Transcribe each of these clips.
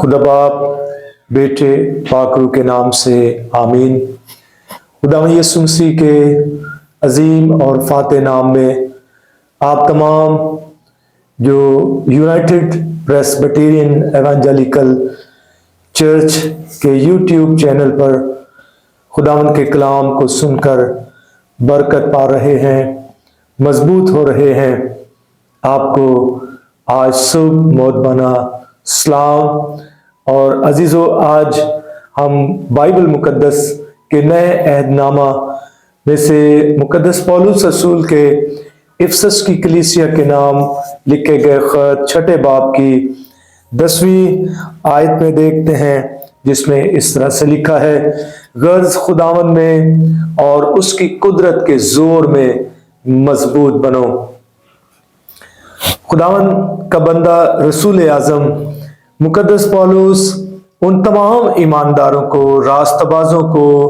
खुदा बाप, बेटे, पाक रूह के नाम से आमीन। खुदावंद यीशु मसीह के अजीम और फाते नाम में आप तमाम जो यूनाइटेड प्रेस्बिटेरियन एवेंजेलिकल चर्च के यूट्यूब चैनल पर खुदावंद के कलाम को सुनकर बरकत पा रहे हैं, मजबूत हो रहे हैं, आपको आज सुबह मोहब्बना सलाम। और अजीज़ों, आज हम बाइबल मुकद्दस के नए अहदनामा में से मुकद्दस पौलुस रसूल के इफसस की कलीसिया के नाम लिखे गए खत 6 बाब की 10वीं आयत में देखते हैं, जिसमें इस तरह से लिखा है, गर्ज खुदावन में और उसकी कुदरत के जोर में मजबूत बनो। खुदावन का बंदा रसूल आज़म मुकद्दस पौलुस उन तमाम ईमानदारों को, रास्तबाजों को,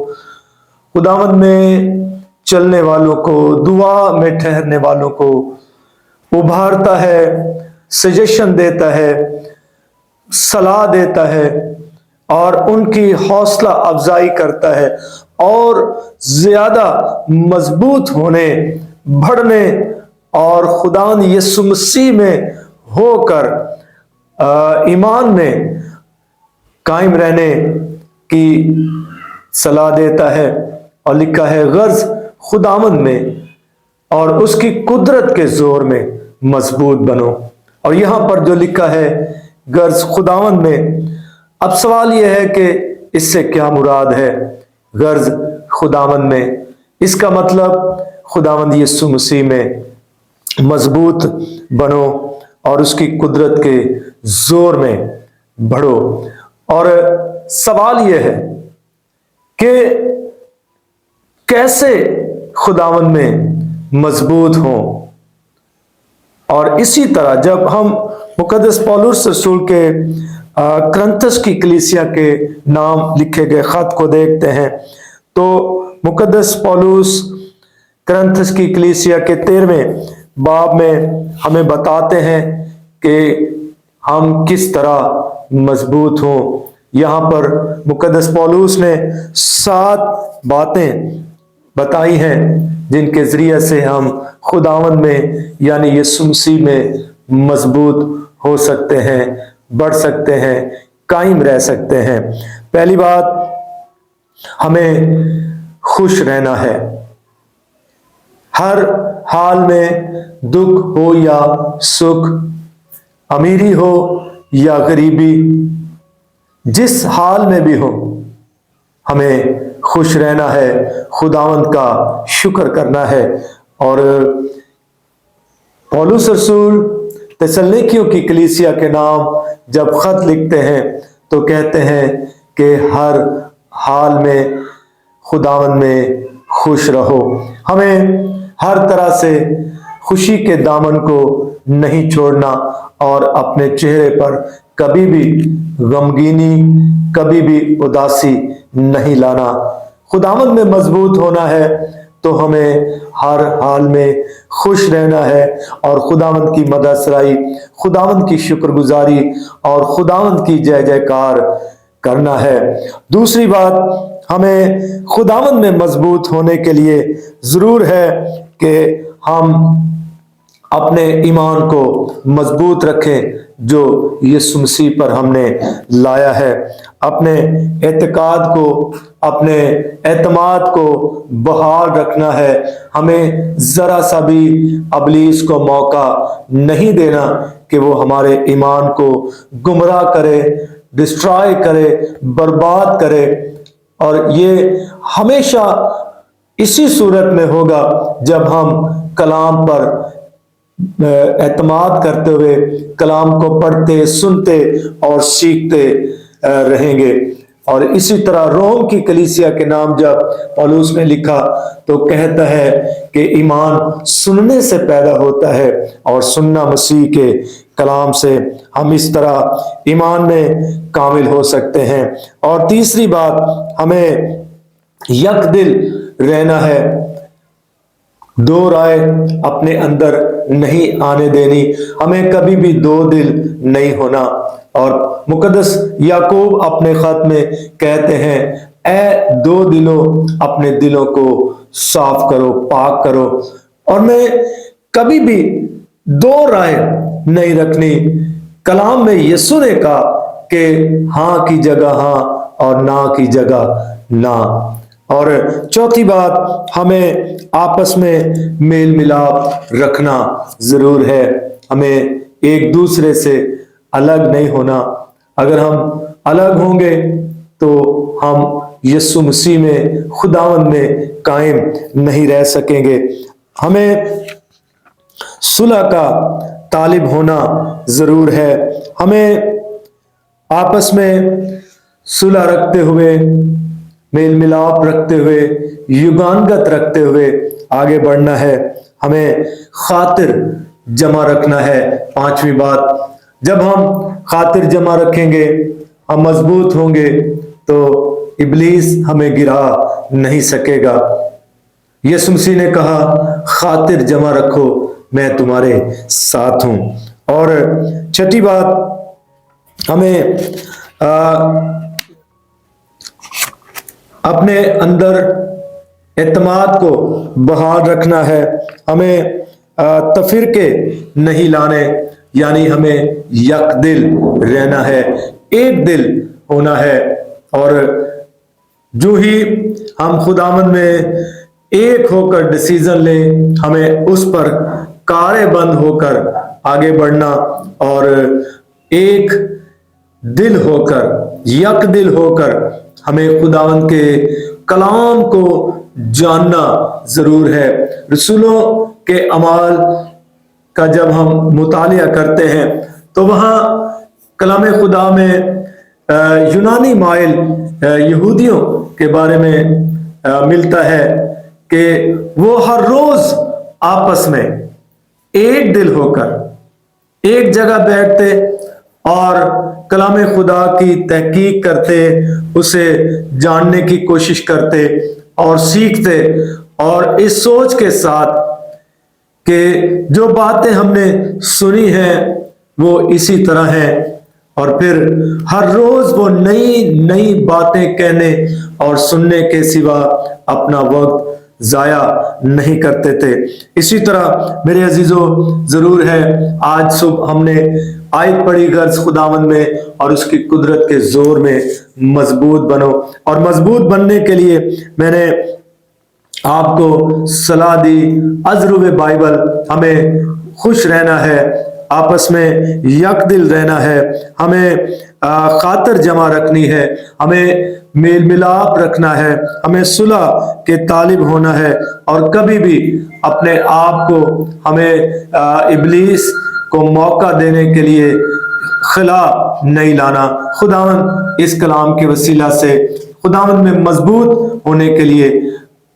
खुदावन में चलने वालों को, दुआ में ठहरने वालों को उभारता है, सजेशन देता है, सलाह देता है और उनकी हौसला अफजाई करता है और ज्यादा मजबूत होने, बढ़ने और खुदावंद यीशु मसीह में होकर ईमान में कायम रहने की सलाह देता है। और लिखा है, गर्ज खुदावंद में और उसकी कुदरत के जोर में मजबूत बनो। और यहां पर जो लिखा है गर्ज खुदावंद में, अब सवाल यह है कि इससे क्या मुराद है? गर्ज खुदावंद में, इसका मतलब खुदावंद यीशु मसीह में मजबूत बनो और उसकी कुदरत के जोर में बढ़ो। और सवाल यह है कि कैसे खुदावंद में मजबूत हों। और इसी तरह जब हम मुकद्दस पौलुस रसूल के करंथस की कलीसिया के नाम लिखे गए खत को देखते हैं, तो मुकद्दस पौलुस करंथस की कलीसिया के 13वें बाब में हमें बताते हैं कि हम किस तरह मजबूत हों। यहाँ पर मुकद्दस पौलुस ने 7 बातें बताई हैं जिनके जरिए से हम खुदावंद में यानी यीशु मसीह में मजबूत हो सकते हैं, बढ़ सकते हैं, कायम रह सकते हैं। पहली बात, हमें खुश रहना है। हर हाल में, दुख हो या सुख, अमीरी हो या गरीबी, जिस हाल में भी हो, हमें खुश रहना है, खुदावंद का शुक्र करना है। और पौलुस रसूल थिस्सलुनीकियों की कलीसिया के नाम जब खत लिखते हैं तो कहते हैं कि हर हाल में खुदावंद में खुश रहो। हमें हर तरह से खुशी के दामन को नहीं छोड़ना और अपने चेहरे पर कभी भी गमगीनी, कभी भी उदासी नहीं लाना। खुदावंद में मजबूत होना है तो हमें हर हाल में खुश रहना है और खुदावंद की मदद सराई, खुदावंद की शुक्रगुजारी और खुदावंद की जय जयकार करना है। दूसरी बात, हमें खुदावंद में मजबूत होने के लिए जरूर है कि हम अपने ईमान को मजबूत रखें जो यीशु मसीह पर हमने लाया है। अपने एतकाद को, अपने एतमाद को बहाल रखना है। हमें जरा सा भी अबलीस को मौका नहीं देना कि वो हमारे ईमान को गुमराह करे, डिस्ट्रॉय करे, बर्बाद करे। और ये हमेशा इसी सूरत में होगा जब हम कलाम पर एतमाद करते हुए कलाम को पढ़ते, सुनते और सीखते रहेंगे। और इसी तरह रोम की कलीसिया के नाम जब पौलुस ने लिखा तो कहता है कि ईमान सुनने से पैदा होता है और सुनना मसीह के कलाम से। हम इस तरह ईमान में कामिल हो सकते हैं। और तीसरी बात, हमें यक दिल रहना है, दो राय अपने अंदर नहीं आने देनी। हमें कभी भी दो दिल नहीं होना। और मुकद्दस याकूब अपने खत में कहते हैं, ए दो दिलों, अपने दिलों को साफ करो, पाक करो। और मैं कभी भी दो राय नहीं रखनी। कलाम में यीशु ने कहा कि हाँ की जगह हाँ और ना की जगह ना। और चौथी बात, हमें आपस में मेल मिलाप रखना जरूर है। हमें एक दूसरे से अलग नहीं होना। अगर हम अलग होंगे तो हम यीशु मसीह में, खुदावंद में कायम नहीं रह सकेंगे। हमें सुलह का तालिब होना जरूर है। हमें आपस में सुलह रखते हुए, मेल मिलाप रखते हुए, युगानगत रखते हुए आगे बढ़ना है। हमें खातिर जमा रखना है। पांचवी बात, जब हम खातिर जमा रखेंगे, हम मजबूत होंगे, तो इब्लीस हमें गिरा नहीं सकेगा। यीशु मसीह ने कहा, खातिर जमा रखो, मैं तुम्हारे साथ हूं। और छठी बात, हमें अपने अंदर एतमाद को बहाल रखना है। हमें तफरीके नहीं लाने, यानी हमें यक दिल रहना है, एक दिल होना है। और जो ही हम खुदावंद में एक होकर डिसीजन लें, हमें उस पर कारे बंद होकर आगे बढ़ना और एक दिल होकर, यक दिल होकर हमें खुदावंद के कलाम को जानना जरूर है। रसूलों के अमाल का जब हम मुतालिया करते हैं तो वहाँ कलाम खुदा में यूनानी माइल यहूदियों के बारे में मिलता है कि वो हर रोज आपस में एक दिल होकर एक जगह बैठते और कलाम खुदा की तहकीक करते, उसे जानने की कोशिश करते और सीखते, और इस सोच के साथ कि जो बातें हमने सुनी हैं वो इसी तरह हैं, और फिर हर रोज वो नई नई बातें कहने और सुनने के सिवा अपना वक्त जाया नहीं करते थे। इसी तरह मेरे अजीजों, जरूर है आज सुबह हमने आयत पढ़ी, गर्ज खुदावंद में और उसकी कुदरत के जोर में मजबूत बनो। और मजबूत बनने के लिए मैंने आपको सलाह दी, अजरूब बाइबल, हमें खुश रहना है, आपस में यक दिल रहना है, हमें खातिर जमा रखनी है, हमें मेल मिलाप रखना है, हमें सुलह के तालिब होना है, और कभी भी अपने आप को हमें इब्लीस को मौका देने के लिए खिला नहीं लाना। खुदावंद इस कलाम के वसीला से खुदावंद में मजबूत होने के लिए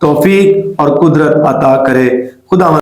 तौफीक और कुदरत अता करे। खुदावंद